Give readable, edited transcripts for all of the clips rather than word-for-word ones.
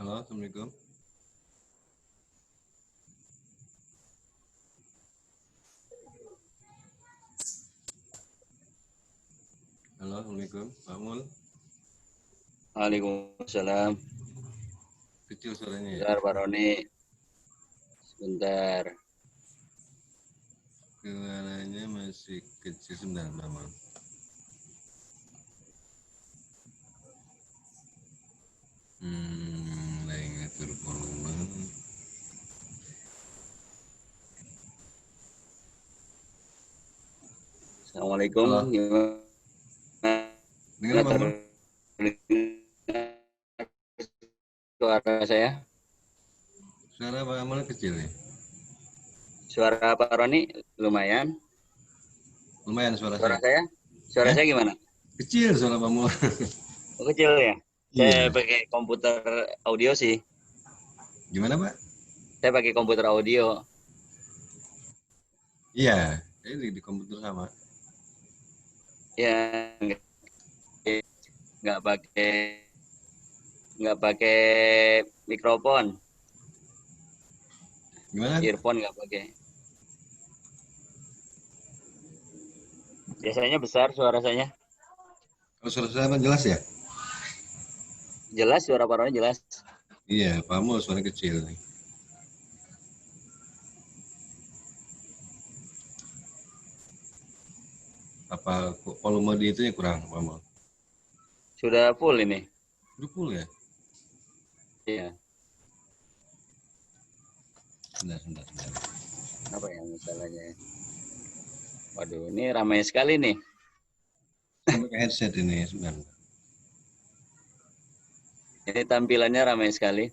Halo, Assalamualaikum. Halo, Assalamualaikum. Pak Mul. Waalaikumsalam. Kecil suaranya ya? Bentar, Pak Roni. Sebentar. Suaranya masih kecil sebentar, Pak Mul. Lagi ngatur volume. Assalamualaikum. Halo. Gimana Dengar Pak Mul? suara saya? Suara Pak Mul kecil nih. Suara Pak Roni lumayan. Lumayan suara Suara saya. saya? Suara Ya? saya gimana? Kecil suara Pak Mul. Oh, kecil ya? Saya Iya. pakai komputer audio sih. Gimana, Pak? Saya pakai komputer audio. Iya. Ini di komputer sama. Ya, nggak pakai nggak pakai mikrofon, Gimana? earphone nggak pakai. Biasanya besar suara saya. Kalau suara saya kan jelas ya? Jelas suara Pak Roni jelas. Iya, Pak Mul suara kecil nih. Apa volume di itu yang kurang, Pak Mul? Sudah full ini. Udah full ya? Iya. Sebentar. Apa yang masalahnya? Waduh, ini ramai sekali nih. Saya pakai headset ini sebentar. Ini tampilannya ramai sekali.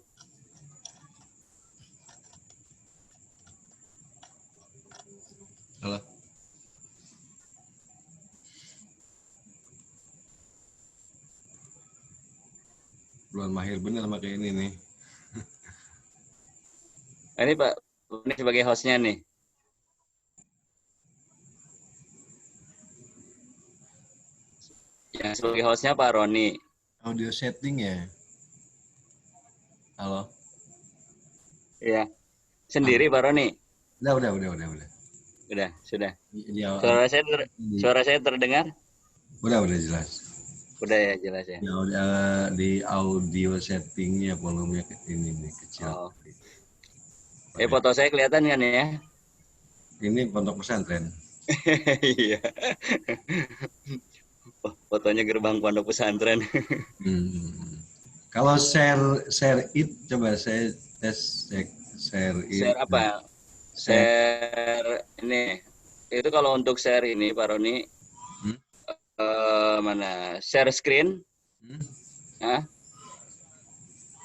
Halo. Belum mahir bener pakai ini nih. Ini Pak, ini sebagai hostnya nih. Yang sebagai hostnya Pak Roni. Audio setting ya. Halo. Iya. Sendiri Pak Roni. Udah. Udah, sudah. Di Suara saya terdengar? udah jelas. Udah ya, jelas ya. Di audio settingnya volumenya ini nih kecil. Oh. Foto saya kelihatan kan ya? Ini pondok pesantren. Iya. Oh, fotonya gerbang pondok pesantren. Kalau share it, coba saya tes share it. Share apa? Share ini. Itu kalau untuk share ini Pak Roni. Mana? Share screen? Hah?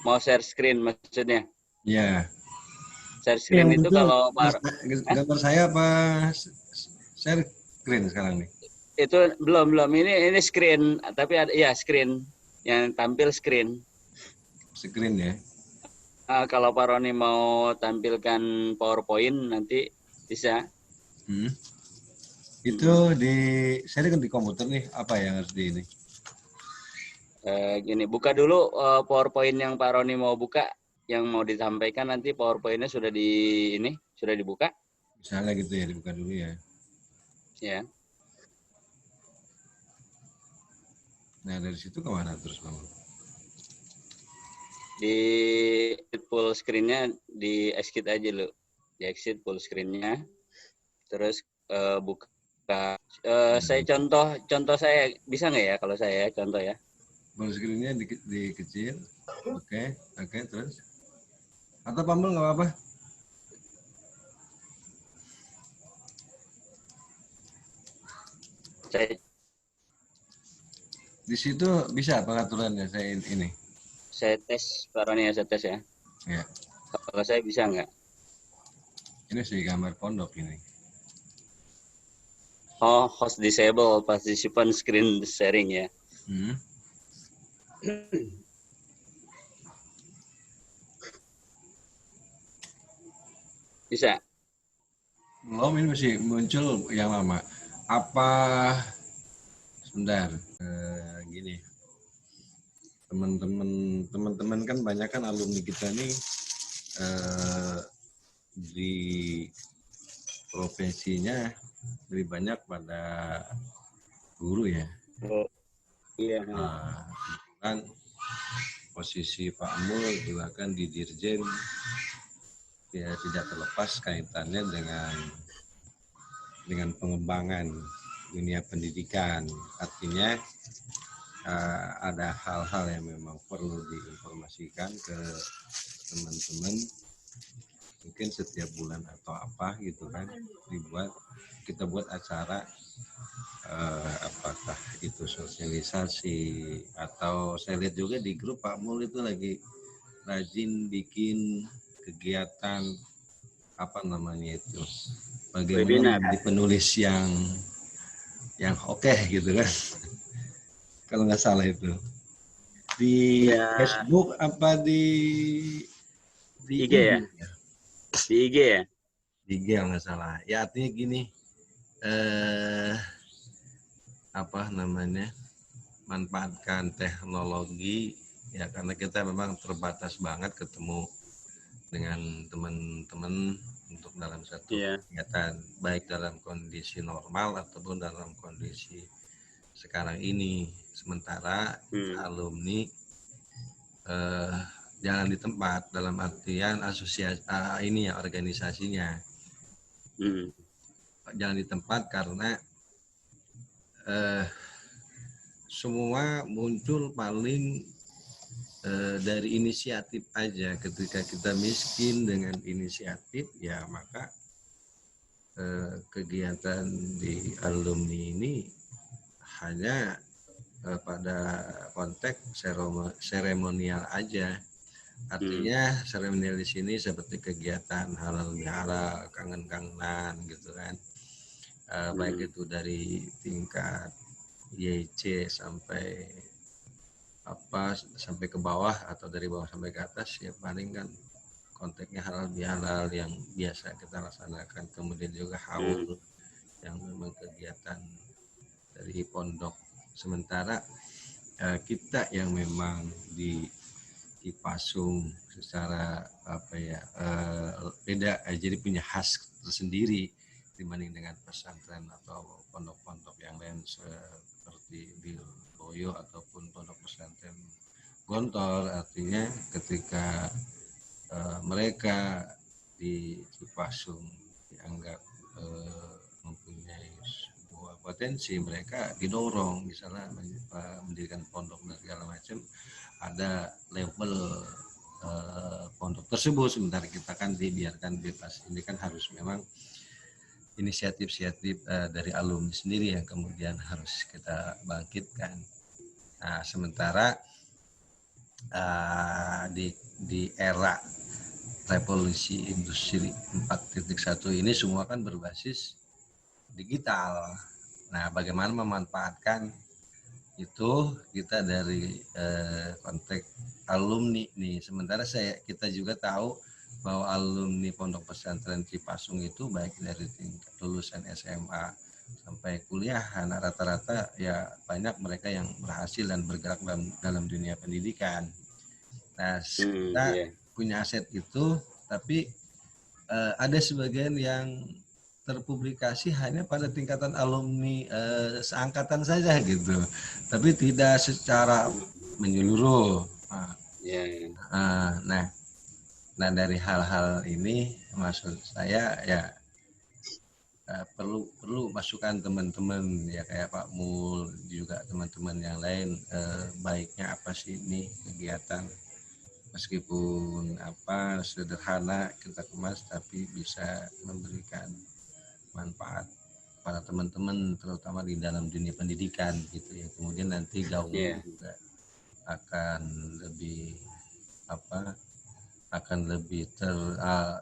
Mau share screen maksudnya? Ya. Share screen itu kalau gambar saya apa share screen sekarang nih? Itu belum. Ini screen, tapi ada ya screen yang tampil screen. Screen ya. Kalau Pak Roni mau tampilkan PowerPoint nanti bisa. Itu saya kan di komputer nih, apa yang harus di ini? Gini, buka dulu PowerPoint yang Pak Roni mau buka, yang mau disampaikan nanti PowerPoint-nya sudah dibuka. Misalnya gitu ya, dibuka dulu ya. Ya. Nah dari situ kemana terus Bang? Di full screen-nya di exit aja lu. Di exit full screen-nya. Terus buka. Saya contoh saya bisa nggak ya kalau saya contoh ya? Full screen-nya di kecil. Oke, terus. Atau Pambel nggak apa-apa? Di situ bisa pengaturannya saya ini. Saya tes Pak ya, saya tes ya. Ya. Kalau saya bisa nggak? Ini sih gambar pondok ini. Oh, host disable participant screen sharing ya. Bisa. Belum, ini masih muncul yang lama. Apa sebentar, gini teman-teman kan banyak kan alumni kita nih di profesinya lebih banyak pada guru ya. Oh, iya. Kan posisi Pak Mul juga kan di Dirjen ya, tidak terlepas kaitannya dengan pengembangan dunia pendidikan. Artinya ada hal-hal yang memang perlu diinformasikan ke teman-teman, mungkin setiap bulan atau apa gitu kan, kita buat acara, apakah itu sosialisasi atau saya lihat juga di grup Pak Mul itu lagi rajin bikin kegiatan apa namanya itu, bagaimana menjadi penulis yang oke gitu kan. Kalau nggak salah itu di Facebook apa di IG ya? Di IG ya? Di IG nggak salah. Ya artinya gini, apa namanya, manfaatkan teknologi ya, karena kita memang terbatas banget ketemu dengan teman-teman untuk dalam satu kegiatan, baik dalam kondisi normal ataupun dalam kondisi sekarang ini. Sementara alumni jangan di tempat, dalam artian asosiasi ini ya, organisasinya jangan di tempat, karena semua muncul paling dari inisiatif aja. Ketika kita miskin dengan inisiatif ya, maka kegiatan di alumni ini hanya pada konteks seremonial aja. Artinya seremonial di sini seperti kegiatan halal bihalal, kangen-kangenan gitu kan, baik itu dari tingkat YC sampai sampai ke bawah atau dari bawah sampai ke atas ya, paling kan konteksnya halal bihalal yang biasa kita laksanakan. Kemudian juga haul yang memang kegiatan dari pondok. Sementara kita yang memang dipasung secara beda, jadi punya khas tersendiri dibanding dengan pesantren atau pondok-pondok yang lain seperti di Boyo ataupun pondok pesantren Gontor. Artinya ketika mereka di Cipasung dianggap mempunyai sebuah potensi, mereka didorong misalnya mendirikan pondok dan segala macam, ada level pondok tersebut. Sementara kita kan dibiarkan bebas. Ini kan harus memang inisiatif dari alumni sendiri yang kemudian harus kita bangkitkan. Nah, sementara di era revolusi industri 4.1 ini semua kan berbasis digital. Nah, bagaimana memanfaatkan itu, kita dari konteks alumni nih. Sementara kita juga tahu bahwa alumni pondok pesantren Cipasung itu baik dari tingkat lulusan SMA sampai kuliah, nah rata-rata ya banyak mereka yang berhasil dan bergerak dalam dunia pendidikan. Nah, kita punya aset itu, tapi ada sebagian yang terpublikasi hanya pada tingkatan alumni seangkatan saja gitu, tapi tidak secara menyeluruh. Nah dari hal-hal ini maksud saya ya perlu masukan teman-teman ya, kayak Pak Mul juga teman-teman yang lain, baiknya apa sih ini kegiatan, meskipun sederhana kita kemas tapi bisa memberikan manfaat pada teman-teman, terutama di dalam dunia pendidikan gitu ya. Kemudian nanti gaungnya juga akan lebih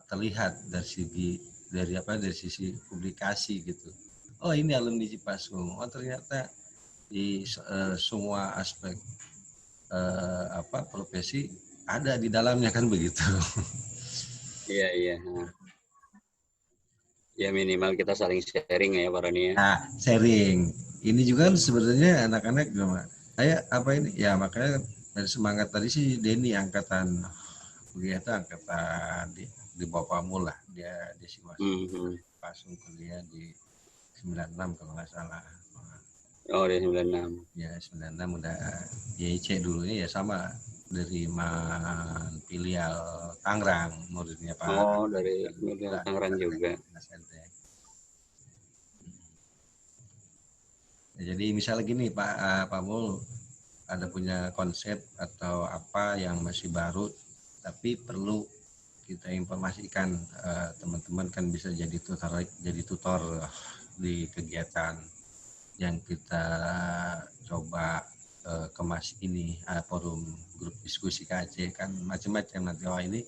terlihat dari sisi publikasi gitu. Oh, ini alumni Cipasung. Oh, ternyata di semua aspek profesi ada di dalamnya, kan begitu. Iya. Ya minimal kita saling sharing ya Pak Roni ya. Nah, sharing. Ini juga sebenarnya anak-anak gimana? Makanya dari semangat tadi sih Denny angkatan kuliah itu angkatan di bawah Pamul lah, dia sih masih langsung kuliah di 96 kalau nggak salah. Oh, dari 96. Ya 96 udah YIC dulunya ya sama dari Filial Tangerang, muridnya Pak. Oh, dari Tangerang juga. Jadi misalnya gini Pak Mul, ada punya konsep atau apa yang masih baru tapi perlu kita informasikan, teman-teman kan bisa jadi tutor di kegiatan yang kita coba kemas ini, forum grup diskusi KAC kan macam-macam nanti. Oh ini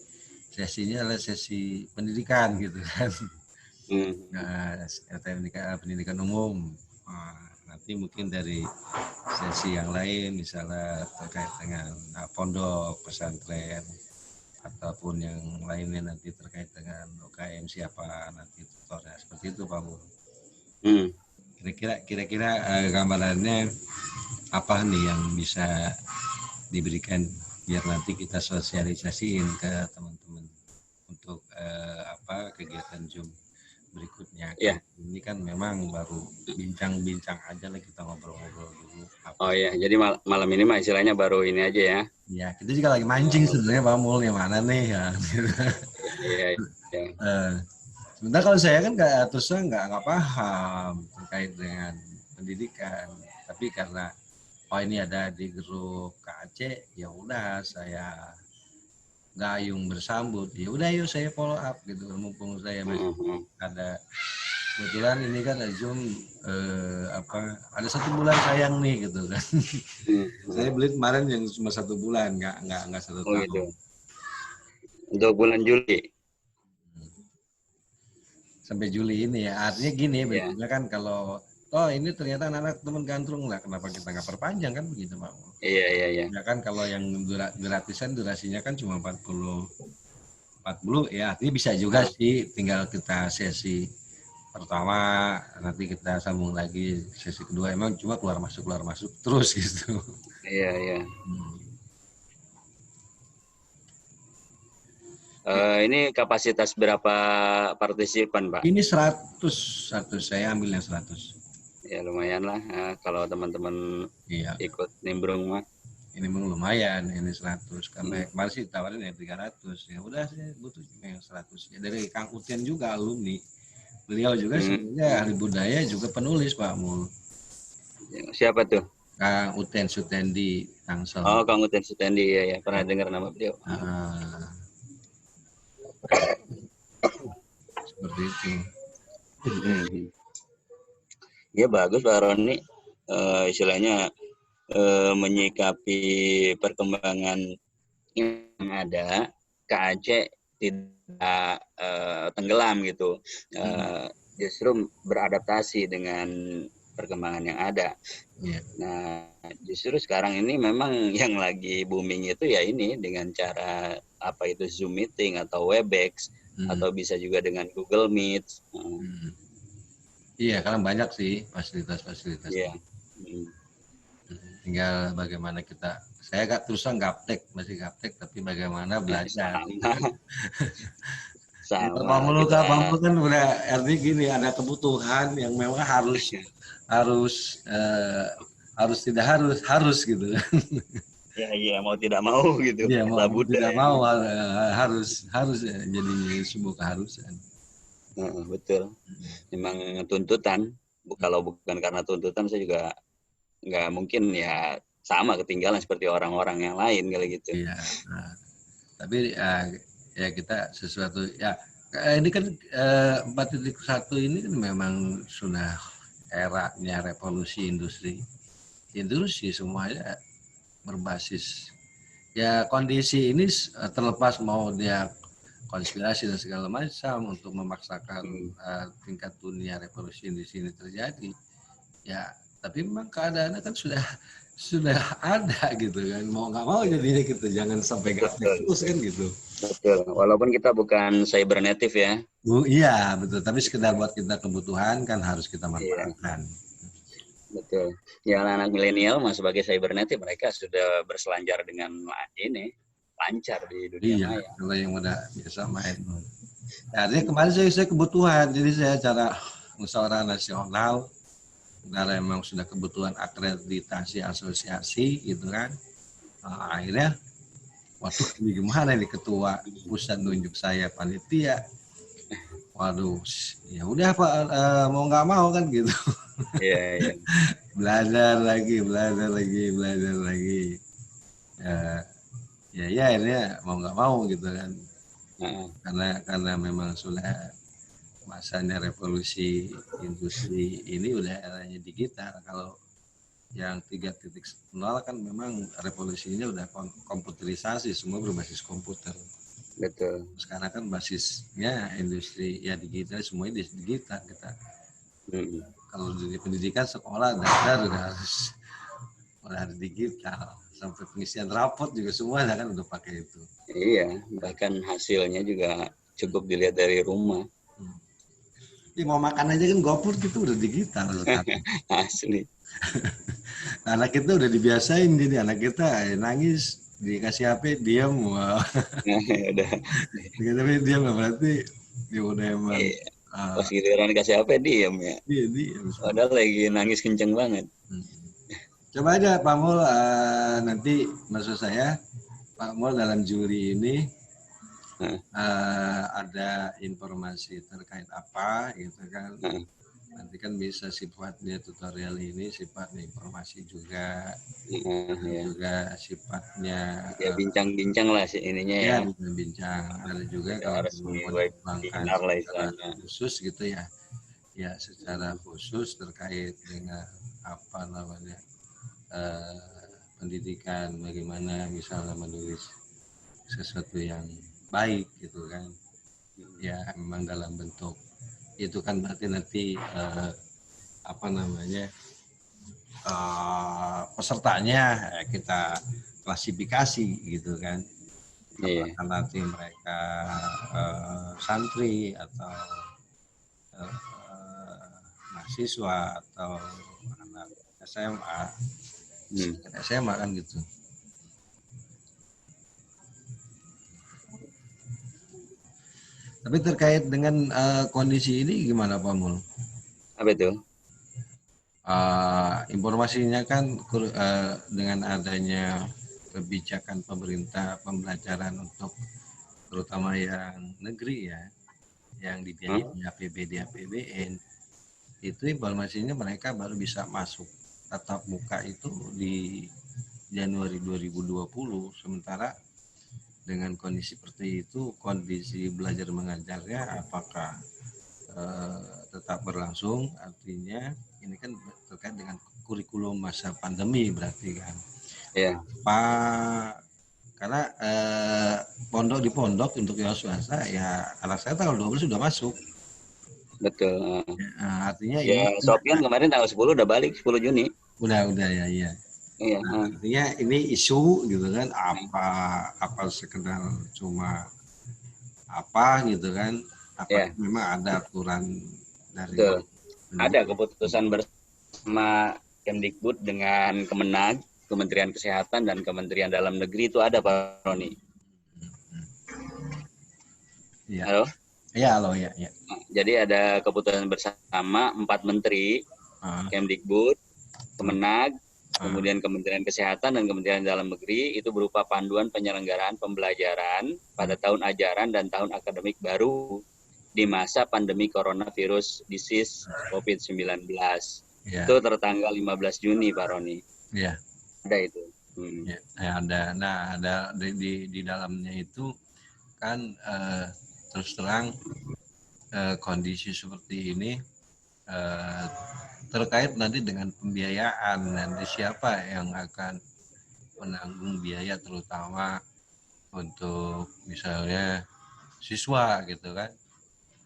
sesinya adalah sesi pendidikan gitu kan. Pendidikan umum. Nanti mungkin dari sesi yang lain misalnya terkait dengan pondok, pesantren, ataupun yang lainnya nanti terkait dengan UKM siapa nanti tutornya, seperti itu Pak Mul. Kira-kira gambarannya apa nih yang bisa diberikan biar nanti kita sosialisasiin ke teman-teman untuk kegiatan Zoom berikutnya. Yeah. Ini kan memang baru bincang-bincang aja lah, kita ngobrol-ngobrol dulu. Oh iya, jadi malam ini mah istilahnya baru ini aja ya. Ya, kita juga lagi mancing sebenarnya Pak Mul, yang mana nih ya. Iya. Sebentar kalau saya kan nggak paham terkait dengan pendidikan, tapi karena ini ada di grup KAC, ya udah saya gayung bersambut, ya udah yuk saya follow up gitu, mumpung saya masih ada kebetulan ini kan Zoom ada 1 bulan sayang nih gitu kan. Saya beli kemarin yang cuma 1 bulan, nggak 1 tahun. Gitu. Untuk bulan Juli sampai Juli ini ya, artinya gini betulnya kan kalau ini ternyata anak-anak teman gandrung lah, kenapa kita nggak perpanjang kan begitu Pak? Iya. Ya kan kalau yang gratisan durasinya kan cuma 40 ya, artinya bisa juga sih, tinggal kita sesi pertama nanti kita sambung lagi sesi kedua, emang cuma keluar masuk terus gitu. Iya. Ini kapasitas berapa partisipan Pak? Ini 100, saya ambil yang 100. Ya lumayan lah, kalau teman-teman ikut nimbrung mah. Ini memang lumayan, ini 100. Karena kemarin sih tawarin ya 300. Ya udah sih butuh yang 100. Ya dari Kang Uten juga alumni. Beliau juga sebenarnya ahli budaya, juga penulis Pak Mul. Siapa tuh? Kang Uten Sutendi Tangsel. Oh, Kang Uten Sutendi, ya pernah dengar nama beliau. Seperti itu. Ya bagus Pak Roni, istilahnya menyikapi perkembangan yang ada, KAC tidak tenggelam gitu, justru beradaptasi dengan perkembangan yang ada. Nah, justru sekarang ini memang yang lagi booming itu ya ini dengan cara apa itu Zoom meeting atau Webex, atau bisa juga dengan Google Meet. Iya, karena banyak sih fasilitas-fasilitas. Iya. Tinggal bagaimana saya masih gaptek, tapi bagaimana belajar. Sama. Pak Mul kan udah artinya gini, ada kebutuhan yang memang harus gitu. Iya, mau tidak mau gitu. Iya, mau tidak mau harus jadi sebuah keharusan. Betul. Memang tuntutan. Kalau bukan karena tuntutan, saya juga nggak mungkin ya sama ketinggalan seperti orang-orang yang lain kali gitu. Iya. Tapi ya kita sesuatu ya ini kan 4.1 ini kan memang sudah eranya revolusi industri semuanya berbasis ya kondisi ini, terlepas mau dia konspirasi dan segala macam untuk memaksakan tingkat dunia revolusi di sini terjadi ya, tapi memang keadaannya kan sudah ada gitu kan, mau nggak mau jadinya kita jangan sampai gaptek terus kan gitu. Betul, walaupun kita bukan cyber native ya. Iya betul, tapi sekedar buat kita kebutuhan kan harus kita manfaatkan. Betul. Ya anak-anak milenial mah sebagai cybernet ya mereka sudah berselancar dengan ini lancar di dunia Iya, maya. kalau yang udah biasa main. Ya, artinya kemarin saya kebutuhan, jadi saya cara musyawarah nasional karena memang sudah kebutuhan akreditasi asosiasi gitu kan. Nah, akhirnya, waduh ini gimana nih ketua pusat nunjuk saya panitia. Waduh, ya udah Pak, mau nggak mau kan gitu. Iya, iya. belajar lagi. Ya akhirnya mau nggak mau gitu kan. Heeh. Karena memang sudah masanya revolusi industri ini udah eranya digital. Kalau yang 3.0 kan memang revolusinya udah komputerisasi, semua berbasis komputer. Betul. Sekarang kan basisnya industri ya digital, semuanya digital kita. Kalau di pendidikan sekolah dasar udah harus digital, sampai pengisian rapot juga semua kan udah pakai itu. Iya, bahkan hasilnya juga cukup dilihat dari rumah. Mau makan aja kan GoFood gitu udah digital sekarang. Asli. Anak kita udah dibiasain, jadi anak kita nangis dikasih HP diam, wah. Udah. Dikasih HP diam berarti dia udah emang Iya. Pas giliran dikasih apa diem ya. diam. Padahal lagi nangis kenceng banget. Coba aja Pak Mul, nanti maksud saya Pak Mul dalam juri ini ada informasi terkait apa gitu kan. Nanti kan bisa sifatnya tutorial ini sifatnya informasi juga, juga sifatnya ya bincang-bincang lah sih ininya ya. ya bincang. Ada juga kalau Harus mau dikembangkan webinar lah secara istilahnya. khusus gitu ya, ya secara khusus terkait dengan apa namanya pendidikan, bagaimana misalnya menulis sesuatu yang baik gitu kan, ya memang dalam bentuk itu kan berarti nanti apa namanya pesertanya kita klasifikasi gitu kan, apakah nanti mereka santri atau mahasiswa atau anak SMA kan gitu. Tapi terkait dengan kondisi ini gimana Pak Mul? Apa itu? Informasinya kan dengan adanya kebijakan pemerintah pembelajaran untuk terutama yang negeri ya, yang dibiayai APBD APBN, itu informasinya mereka baru bisa masuk tatap muka itu di Januari 2020, sementara dengan kondisi seperti itu, kondisi belajar mengajarnya apakah tetap berlangsung, artinya ini kan terkait dengan kurikulum masa pandemi berarti kan. Ya. Karena pondok di pondok untuk yang swasta ya anak saya tanggal 12 sudah masuk. Betul. Ya, artinya ya ini Sofian kemarin tanggal 10 udah balik 10 Juni. Udah ya iya. Iya. Artinya ini isu gitu kan, apa sekedar cuma apa gitu kan, apa memang ada aturan dari ada keputusan bersama Kemdikbud dengan Kemenag, Kementerian Kesehatan dan Kementerian Dalam Negeri itu ada Pak Roni. Iya. Halo? Iya, halo ya. Jadi ada keputusan bersama 4 menteri, Kemdikbud, Kemenag, kemudian Kementerian Kesehatan dan Kementerian Dalam Negeri, itu berupa panduan penyelenggaraan pembelajaran pada tahun ajaran dan tahun akademik baru di masa pandemi coronavirus disease COVID-19. Itu tertanggal 15 Juni Pak Roni. Iya. Ada itu. Ya, ada. Nah, ada di dalamnya itu kan terus terang kondisi seperti ini terkait nanti dengan pembiayaan, nanti siapa yang akan menanggung biaya terutama untuk misalnya siswa gitu kan,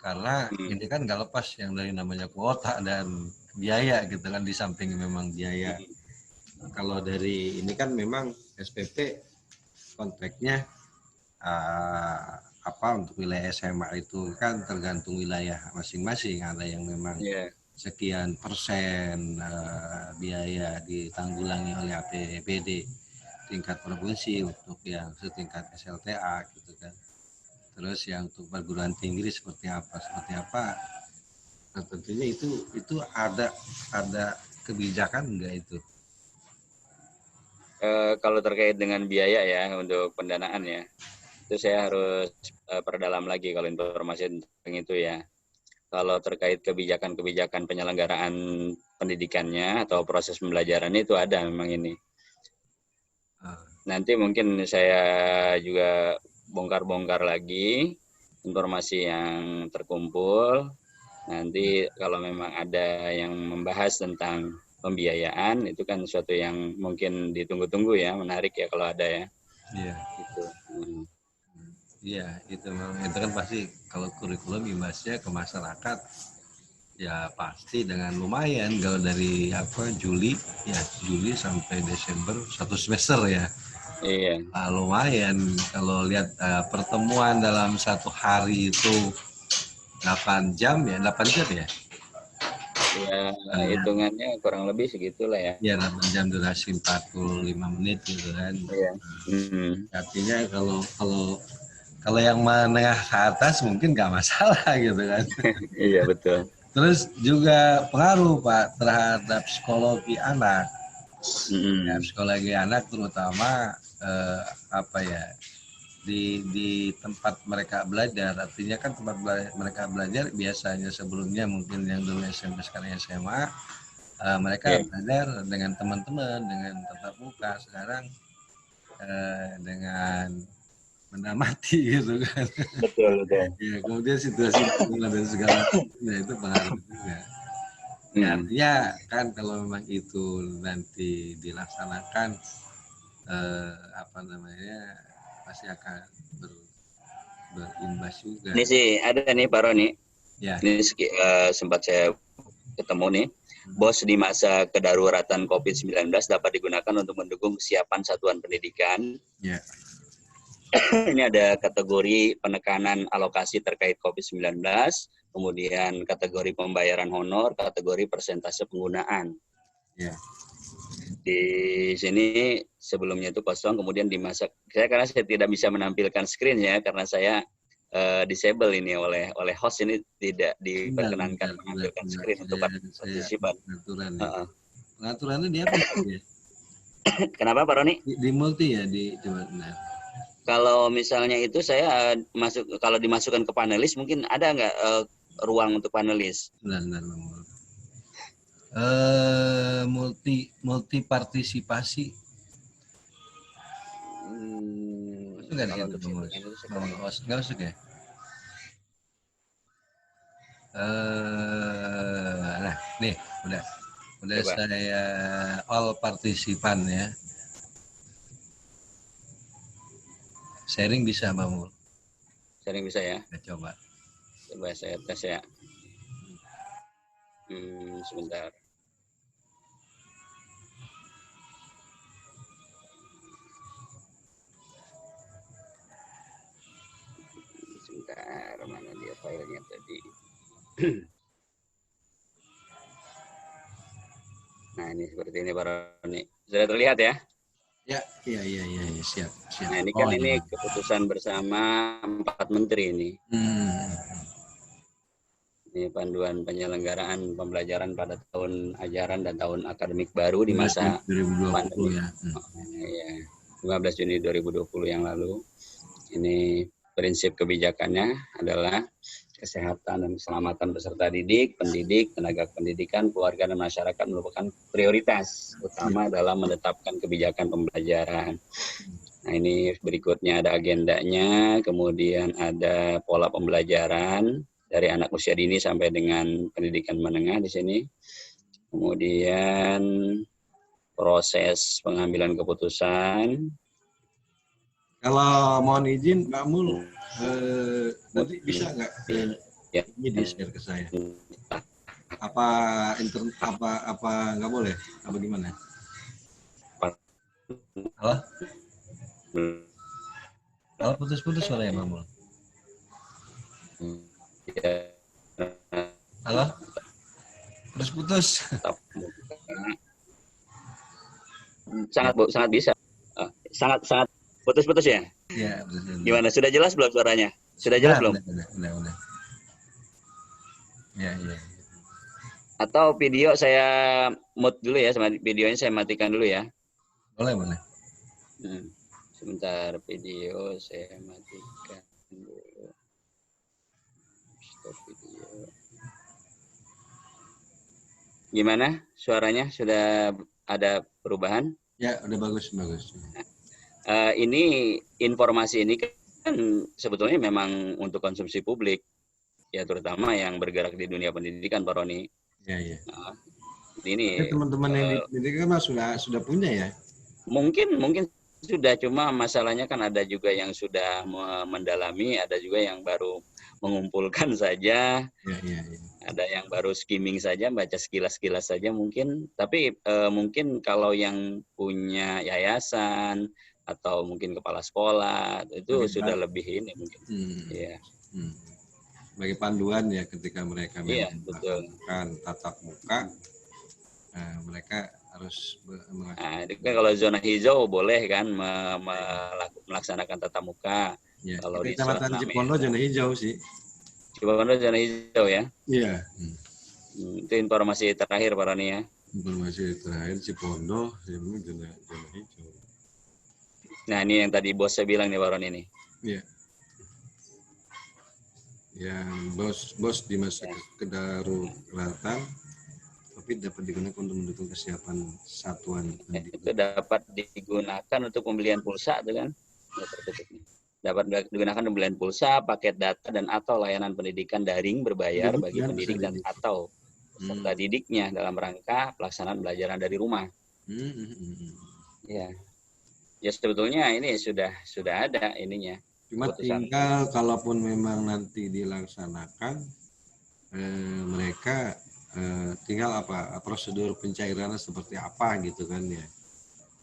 karena ini kan nggak lepas yang dari namanya kuota dan biaya gitu kan, di samping memang biaya. Kalau dari ini kan memang SPP kontraknya apa untuk wilayah SMA itu kan tergantung wilayah masing-masing, ada yang memang sekian persen biaya ditanggulangi oleh APBD tingkat provinsi untuk yang setingkat SLTA gitu kan. Terus yang untuk perguruan tinggi seperti apa? Nah, tentunya itu ada kebijakan enggak itu? Kalau terkait dengan biaya ya untuk pendanaan ya, itu saya harus perdalam lagi kalau informasi tentang itu ya. Kalau terkait kebijakan-kebijakan penyelenggaraan pendidikannya atau proses pembelajarannya itu ada memang ini. Nanti mungkin saya juga bongkar-bongkar lagi informasi yang terkumpul. Nanti kalau memang ada yang membahas tentang pembiayaan, itu kan suatu yang mungkin ditunggu-tunggu ya, menarik ya kalau ada ya. Iya. Gitu. Iya, itu kan pasti kalau kurikulum imbasnya ke masyarakat ya pasti dengan lumayan kalau dari Juli sampai Desember 1 semester ya. Iya. Lumayan kalau lihat pertemuan dalam 1 hari itu 8 jam ya. Ya, hitungannya kurang lebih segitulah ya. Ya 8 jam durasi 45 menit gitu kan. Iya. Artinya kalau yang menengah ke atas mungkin nggak masalah gitu kan. Iya betul. Terus juga pengaruh Pak terhadap psikologi anak. Ya, psikologi anak terutama di tempat mereka belajar. Artinya kan tempat mereka belajar biasanya sebelumnya mungkin yang dulu SMP sekarang SMA mereka belajar dengan teman-teman dengan tatap muka. Sekarang dengan benda mati gitu kan. Betul. Ya, kemudian situasi dan segala macam itu pengaruh juga. Ya, artinya kan kalau memang itu nanti dilaksanakan pasti akan berimbas juga. Ini sih ada nih Pak Roni. Ya. Ini sempat saya ketemu nih. BOS di masa kedaruratan COVID-19 dapat digunakan untuk mendukung kesiapan satuan pendidikan. Ya. Ini ada kategori penekanan alokasi terkait COVID-19, kemudian kategori pembayaran honor, kategori persentase penggunaan. Ya. Di sini sebelumnya itu kosong, kemudian di masa karena saya tidak bisa menampilkan screen ya, karena saya disable ini oleh host ini tidak diperkenankan menampilkan screen untuk partisipan. Pengaturannya dia apa ya? Kenapa Pak Roni? Di multi ya coba. Kalau misalnya itu saya kalau dimasukkan ke panelis mungkin ada nggak ruang untuk panelis? Multi partisipasi. Nggak masuk ya? Nah, nih udah coba. Saya all partisipan ya. Sharing bisa Mbak Mul? Sharing bisa ya? Coba saya tes ya. Sebentar. Mana dia filenya tadi? Nah ini seperti ini Pak Roni. Sudah terlihat ya? Ya, iya, siap. Nah ini kan ini keputusan bersama 4 menteri ini. Ini panduan penyelenggaraan pembelajaran pada tahun ajaran dan tahun akademik baru di masa 2020 pandemi. Ya. 15 Juni 2020 yang lalu. Ini prinsip kebijakannya adalah kesehatan dan keselamatan peserta didik, pendidik, tenaga pendidikan, keluarga, dan masyarakat merupakan prioritas utama dalam menetapkan kebijakan pembelajaran. Nah ini berikutnya ada agendanya, kemudian ada pola pembelajaran dari anak usia dini sampai dengan pendidikan menengah di sini. Kemudian proses pengambilan keputusan. Kalau mohon izin Mbak Mul, nanti bisa nggak ini di-share ke saya? Apa nggak boleh? Apa gimana? Halo, putus-putus suaranya Mbak Mul. Halo, putus. tatap muka. Sangat bisa. Sangat putus-putus ya. Ya, betul. Gimana? Sudah jelas belum suaranya? Sudah jelas belum? Udah. Ya. Atau video saya mute dulu ya, videonya saya matikan dulu ya. Boleh. Sebentar, video saya matikan dulu. Stop video. Gimana suaranya? Sudah ada perubahan? Ya, udah bagus. Ini informasi ini kan sebetulnya memang untuk konsumsi publik, ya terutama yang bergerak di dunia pendidikan, Pak Roni. Ya. Nah, ini teman-teman yang di pendidikan mah sudah punya ya. Mungkin sudah, cuma masalahnya kan ada juga yang sudah mendalami, ada juga yang baru mengumpulkan saja. Ya. Ada yang baru skimming saja, baca sekilas-sekilas saja mungkin. Tapi mungkin kalau yang punya yayasan atau mungkin kepala sekolah itu sudah lebih ini mungkin. Ya. Sebagai panduan ya ketika mereka melakukan tatap muka, mereka harus kalau zona hijau boleh kan melaksanakan tatap muka. Ya, kalau di Kecamatan Cipondo zona hijau sih. Cipondo zona hijau ya. Iya. Itu informasi terakhir Pak Roni ya. Informasi terakhir Cipondo zona hijau. Nah ini yang tadi bos saya bilang nih Pak Roni ini. Iya. Yang bos di masa kedaruratan tapi dapat digunakan untuk mendukung kesiapan satuan pendidikan. Itu dapat digunakan untuk pembelian pulsa itu kan. Dapat digunakan untuk pembelian pulsa, paket data dan atau layanan pendidikan daring berbayar bagi pendidik dan atau peserta didiknya dalam rangka pelaksanaan pembelajaran dari rumah. Ya. Ya sebetulnya ini sudah ada ininya. Cuma tinggal kalaupun memang nanti dilaksanakan mereka tinggal prosedur pencairannya seperti apa gitu kan ya.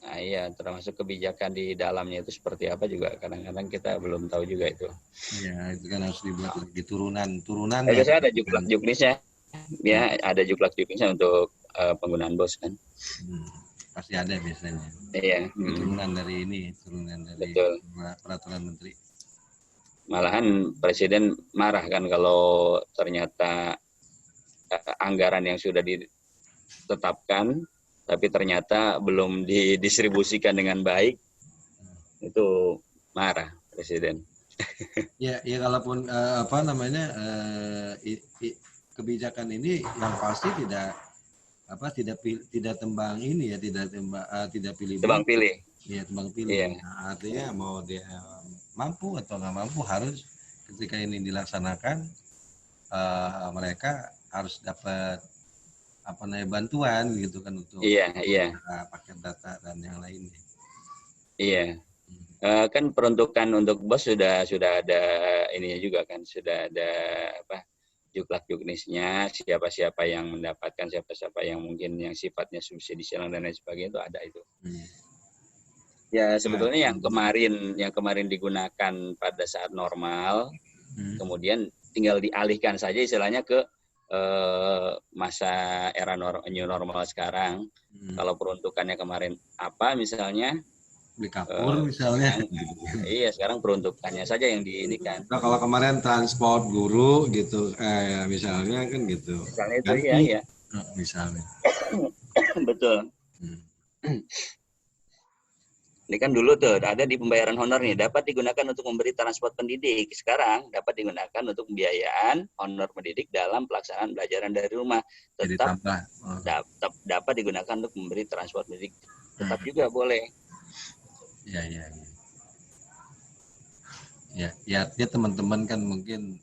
Nah iya, termasuk kebijakan di dalamnya itu seperti apa juga kadang-kadang kita belum tahu juga itu. Ya, itu kan harus dibuat lagi turunan. Biasanya ada juklak-juknisnya. Ya, ada juklak-juknisnya untuk penggunaan BOS kan. Pasti ada biasanya. Iya. Turunan dari Betul. Peraturan Menteri. Malahan Presiden marah kan kalau ternyata anggaran yang sudah ditetapkan tapi ternyata belum didistribusikan dengan baik, itu marah Presiden. Ya kalaupun kebijakan ini yang pasti tidak tembang ini ya, tidak pilih. Tembang pilih. Iya, tembang pilih. Iya. Nah, artinya mau dia mampu atau nggak mampu harus ketika ini dilaksanakan mereka harus dapat bantuan gitu kan untuk paket data dan yang lainnya. Iya. Kan peruntukan untuk BOS sudah ada ininya juga kan, sudah ada juklak-juknisnya, siapa-siapa yang mendapatkan, siapa-siapa yang mungkin yang sifatnya subsidi silang dan lain sebagainya itu ada itu. Ya sebetulnya yang kemarin digunakan pada saat normal, kemudian tinggal dialihkan saja istilahnya ke masa era new normal sekarang. Kalau peruntukannya kemarin apa misalnya beli kapur misalnya. Iya, sekarang peruntukannya saja yang diinikan. Nah, kalau kemarin transport guru gitu misalnya kan gitu. Misalnya itu iya. Misalnya. Betul. Ini kan dulu tuh ada di pembayaran honor nih, dapat digunakan untuk memberi transport pendidik. Sekarang dapat digunakan untuk pembiayaan honor pendidik dalam pelaksanaan pelajaran dari rumah. Tetap dapat digunakan untuk memberi transport pendidik. Tetap juga boleh. Ya teman-teman kan mungkin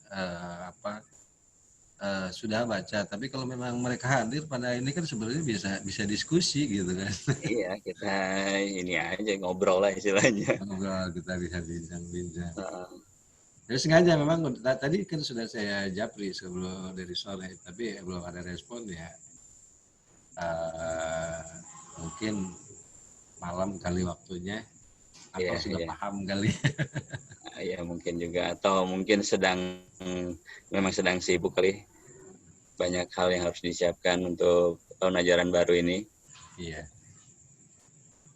sudah baca, tapi kalau memang mereka hadir pada ini kan sebenarnya bisa diskusi gitu kan. Iya, kita ini aja ngobrol lah istilahnya. Ngobrol, kita bisa bincang-bincang. Jadi sengaja memang tadi kan sudah saya japri sebelum dari sore, tapi belum ada respon ya. Mungkin malam kali waktunya, atau sudah paham kali. Ya mungkin juga, atau mungkin memang sedang sibuk kali. banyak hal yang harus disiapkan untuk tahun ajaran baru ini. Iya.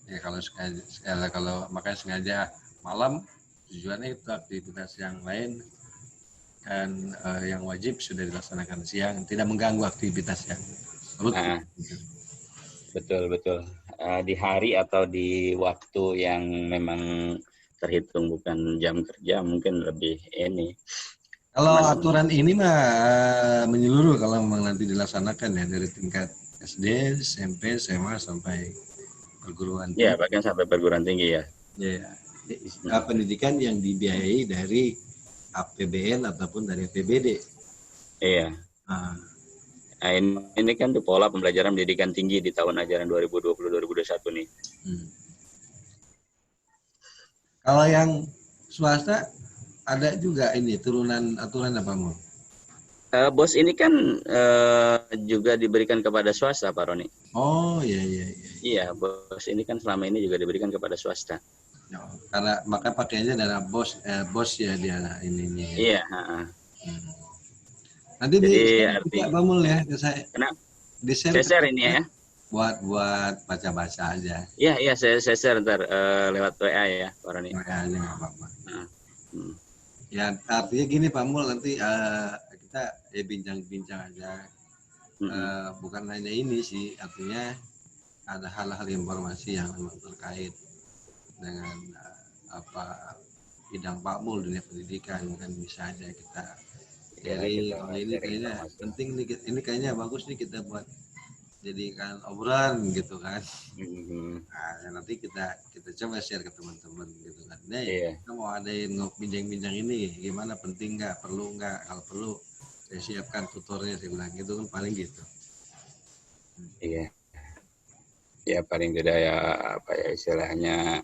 Ya kalau makanya sengaja malam tujuannya itu aktivitas yang lain kan yang wajib sudah dilaksanakan siang, tidak mengganggu aktivitas yang rutin. Nah, betul. Di hari atau di waktu yang memang terhitung bukan jam kerja mungkin lebih ini. Kalau Aman. aturan ini mah menyeluruh kalau memang nanti dilaksanakan ya dari tingkat SD, SMP, SMA sampai perguruan Ya, tinggi. bahkan sampai perguruan tinggi ya. Ya, pendidikan yang dibiayai dari APBN ataupun dari APBD. Iya. Nah, Nah, ini kan tuh pola pembelajaran pendidikan tinggi di tahun ajaran 2020-2021 nih. Kalau yang swasta ada juga ini turunan aturan apa mau? Bos ini kan juga diberikan kepada swasta, Pak Roni. Oh iya. Iya, bos ini kan selama ini juga diberikan kepada swasta. Ya, karena maka pakainya adalah bos ya dia ininya. Iya. Nanti Jadi di Bamul ya ke saya. Kenapa? Di Share ini ya. Buat baca-baca aja. Iya saya share ntar lewat WA ya, Pak Roni. WA aja nggak apa-apa. Ya artinya gini Pak Mul, nanti kita bincang-bincang aja. Bukan hanya ini sih, artinya ada hal-hal informasi yang memang terkait dengan bidang Pak Mul dunia pendidikan, kan bisa aja kita sharing. Ini kayaknya penting nih, ini kayaknya bagus nih kita buat jadikan obrolan gitu kan. Nah, nanti kita coba share ke teman-teman gitu kan. Kita mau adain bincang-bincang ini gimana, penting nggak, perlu nggak, kalau perlu saya siapkan tutornya, saya bilang gitu kan, paling gitu. Iya. Ya paling tidak ya apa ya istilahnya,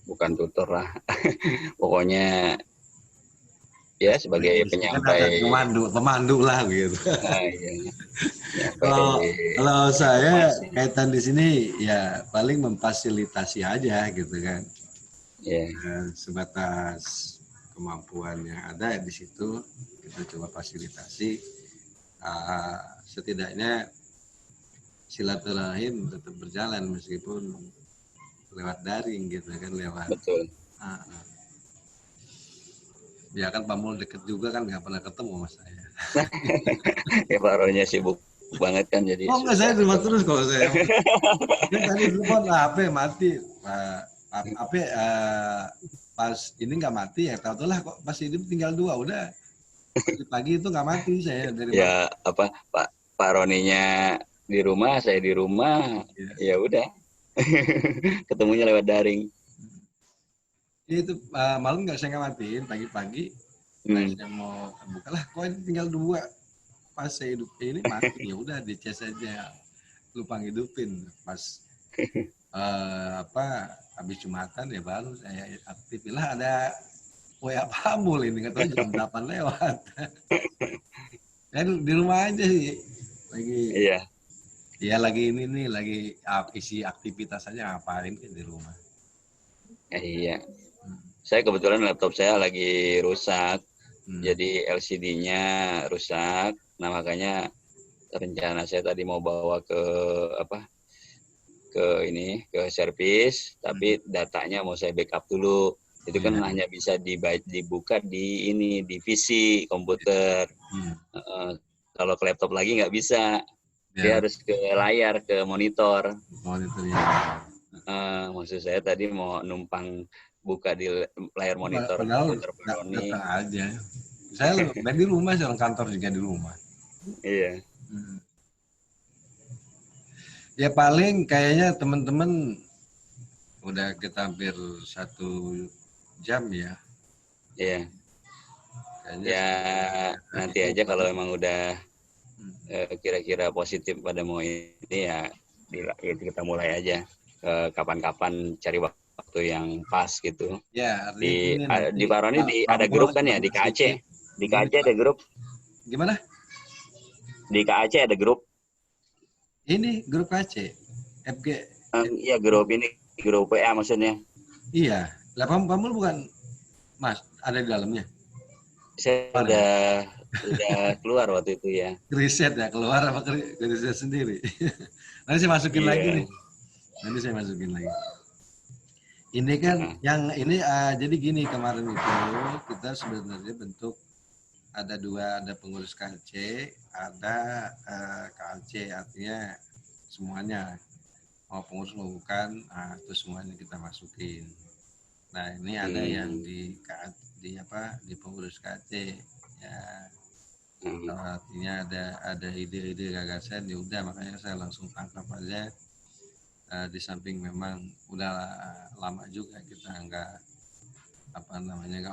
bukan tutor lah. Pokoknya ya sebagai penyampai, pemandu lah gitu. Nah, iya. Kalau saya kaitan di sini ya paling memfasilitasi aja gitu kan. Sebatas kemampuan yang ada di situ kita coba fasilitasi, setidaknya silaturahim tetap berjalan meskipun lewat daring gitu kan, lewat. Betul. Ya kan Pak Mul deket juga kan, nggak pernah ketemu sama saya. Ya Pak Ronya sibuk banget kan, jadi. Oh enggak, saya di rumah terus kalau saya. Tadi telepon HP mati. HP pas ini nggak mati ya, tahu lah kok pas hidup tinggal 2 udah. Pagi itu nggak mati saya dari ya apa Pak Roninya di rumah, saya di rumah, ya udah. Ketemunya lewat daring. Itu malam saya nggak matiin, pagi-pagi saya mau buka lah, kok ini tinggal 2, pas saya hidup ini mati, ya udah dicas aja, lupa ngidupin. Pas habis Jumatan ya baru saya aktif lah, ada WA Pak Mul ini, nggak tahu jam 8 lewat. Kan di rumah aja sih lagi. Iya lagi ini nih, lagi isi aktivitas aja, ngapain kan di rumah. Iya. Saya kebetulan laptop saya lagi rusak. Jadi LCD-nya rusak. Nah, makanya rencana saya tadi mau bawa ke ke servis, tapi datanya mau saya backup dulu. Itu kan hanya bisa dibuka di PC komputer. Kalau ke laptop lagi nggak bisa. Dia harus ke layar, ke monitor. Maksud saya tadi mau numpang buka di layar monitor. Padahal datang aja. Saya di rumah, orang kantor juga di rumah. Iya. Ya paling kayaknya teman-teman udah kita hampir 1 jam ya. Iya. Ya nanti aja kalau emang udah kira-kira positif pada mau ini ya kita mulai aja. Kapan-kapan cari waktu yang pas gitu. Ya, di Pak Roni ada grup kan ya, di KAC. Di KAC ada grup. Gimana? Di KAC ada grup. Ini grup KAC. FG. Iya grup WA maksudnya. Iya. Lah Pamul bukan Mas ada di dalamnya? Saya udah udah keluar waktu itu ya. Riset ya, keluar apa riset sendiri? Nanti saya masukin lagi nih. Iya. Nanti saya masukin lagi. Ini kan Nah, yang ini jadi gini, kemarin itu kita sebenarnya bentuk ada dua, ada pengurus KLC, ada KLC, artinya semuanya mau pengurus mau bukan, itu semuanya kita masukin. Nah ini ada yang di pengurus KLC ya. Artinya ada ide-ide gagasan, ya udah makanya saya langsung tangkap aja. Di samping memang udah lama juga kita nggak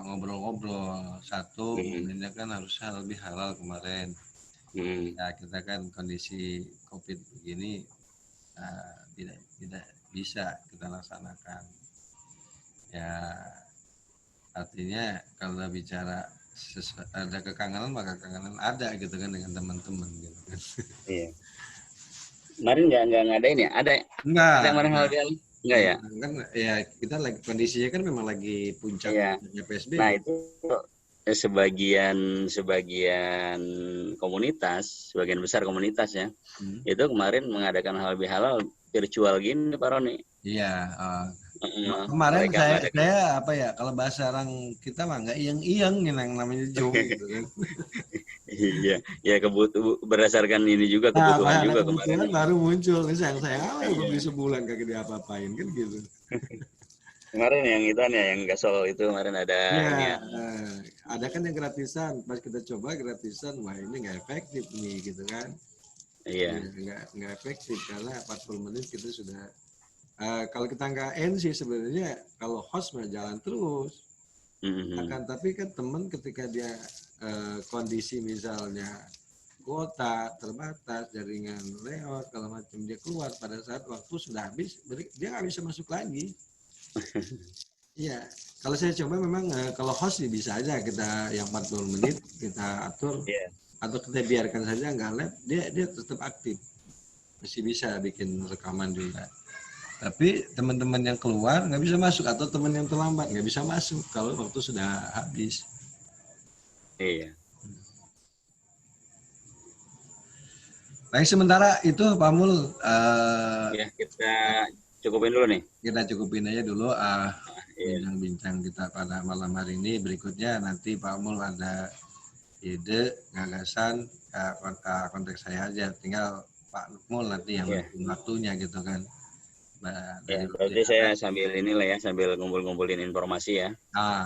ngobrol-ngobrol. Satu momennya kan harusnya lebih halal kemarin. Ya kita kan kondisi COVID begini tidak bisa kita laksanakan. Ya artinya kalau bicara ada kekangenan, maka kekangenan ada gitu kan dengan teman-teman gitu kan. iya. Kemarin nggak ngadain ya? Ada kemarin hal enggak ya? Kan ya kita lagi kondisinya kan memang lagi puncaknya PSBB. Nah itu sebagian komunitas, sebagian besar komunitas ya, itu kemarin mengadakan halal bihalal virtual gini Pak Roni. Iya. Kemarin saya apa ya, kalau bahasa orang kita mah nggak iyeng-iyeng yang namanya Zoom gitu kan. Iya, ya berdasarkan ini juga kebutuhan juga kemarin. Baru muncul, sayang beli sebulan kagak diapa-apain kan gitu. Kemarin yang itu yang gasol itu kemarin ada ini ya. Ada kan yang gratisan, pas kita coba gratisan, wah ini nggak efektif nih gitu kan. Iya. Nggak efektif karena 40 menit kita sudah kalau kita nggak end sih sebenarnya kalau host mah jalan terus. Akan tapi kan teman ketika dia kondisi misalnya kuota terbatas, jaringan lewat kalau macam, dia keluar pada saat waktu sudah habis, dia nggak bisa masuk lagi. Iya, kalau saya coba memang kalau host sih bisa aja kita yang 40 menit kita atur, atau kita biarkan saja nggak live, dia tetap aktif, masih bisa bikin rekaman juga. Tapi teman-teman yang keluar nggak bisa masuk, atau teman yang terlambat nggak bisa masuk kalau waktu sudah habis. Iya. Baik, sementara itu Pak Mul. Ya kita cukupin dulu nih. Kita cukupin aja dulu bincang-bincang kita pada malam hari ini. Berikutnya nanti Pak Mul ada ide, gagasan, kontak saya aja. Tinggal Pak Mul nanti yang waktunya gitu kan. Ya, berarti saya sambil inilah ya, sambil ngumpulin informasi ya.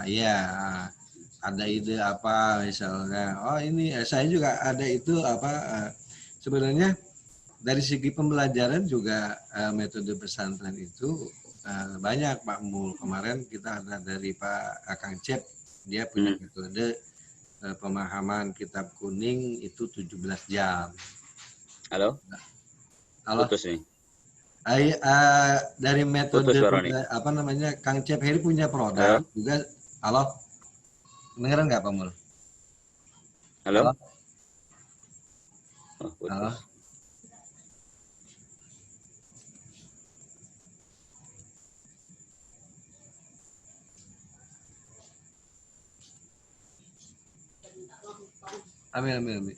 Iya, ada ide apa misalnya, oh ini saya juga ada itu apa, sebenarnya dari segi pembelajaran juga metode pesantren itu banyak Pak Mul. Kemarin kita ada dari Pak Kang Cep, dia punya metode pemahaman kitab kuning itu 17 jam. Halo? Putus nih. Dari metode apa namanya, Kang Cep Heri punya produk juga. Halo, dengeran nggak Pak Mul? Halo? Halo. Ambil.